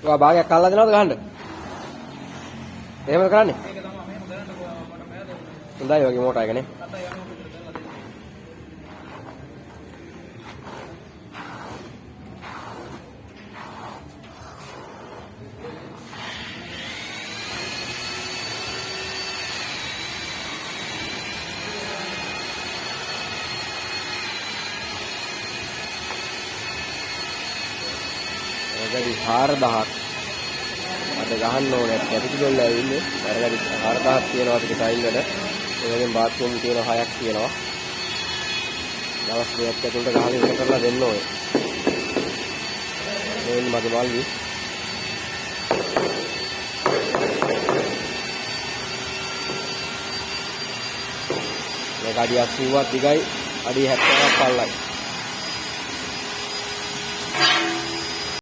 ඔයා භාගයක් අල්ලලා දෙනවද ගහන්න? එහෙමද කරන්නේ? හොඳයි වගේ මෝටර් එකනේ. වැඩි 4000ක් අද ගහන්න ඕනේ. කැපිටල් වල ඉන්නේ. වැඩි 4000ක් තියෙනවා ටික ටයිල් වල. ඒ වගේම බාත්රූම් තියෙනවා 6ක් තියෙනවා. දවස් දෙකක් ඇතුළත ගහලා ඉවර කරලා දෙන්න ඕනේ. මේ මගේ මල්ලි. මේක අඩි 80ක් දිගයි, අඩි 70ක් පළලයි.